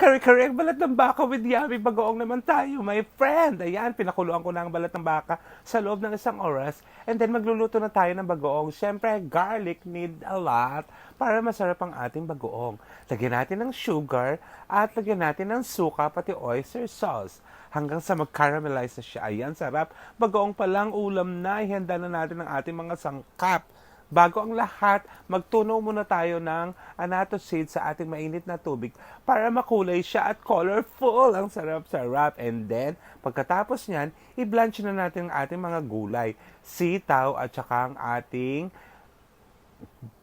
Kare-kare ang balat ng baka with yummy bagoong naman tayo, my friend. Ayan, pinakuluan ko na ang balat ng baka sa loob ng isang oras. And then magluluto na tayo ng bagoong. Siyempre, garlic need a lot para masarap ang ating bagoong. Lagyan natin ng sugar at lagyan natin ng suka pati oyster sauce. Hanggang sa mag-caramelize na siya. Ayan, sarap. Bagoong palang ulam na. Ihanda na natin ang ating mga sangkap. Bago ang lahat, magtunaw muna tayo ng annatto seed sa ating mainit na tubig para makulay siya at colorful. Ang sarap-sarap. And then, pagkatapos niyan, i-blanch na natin ang ating mga gulay. Sitaw at saka ang ating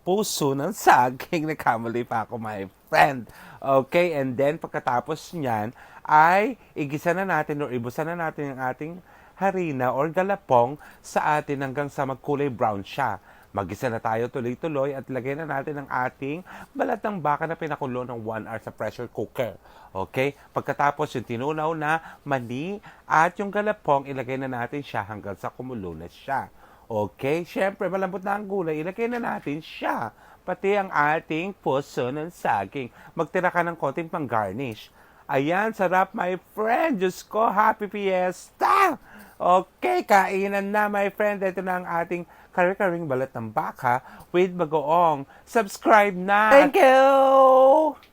puso ng saging. Nagkamali pa ako, my friend. Okay, and then pagkatapos niyan, ay igisa na natin o ibusan na natin ang ating harina or galapong sa atin hanggang sa magkulay brown siya. Magisa na tayo tuloy-tuloy at lagyan na natin ang ating balat ng baka na pinakulo ng 1 hour sa pressure cooker. Okay? Pagkatapos yung tinunaw na mani at yung galapong, ilagay na natin siya hanggang sa kumulo na siya. Okay? Siyempre, malambot na ang gulay, ilagay na natin siya. Pati ang ating puso ng saging. Magtira ka ng konting pang-garnish. Ayan, sarap my friend. Diyos ko, happy fiesta! Okay, kainan na my friend. Ito na ang ating kare-karing balat ng baka with bagoong. Subscribe na! Thank you!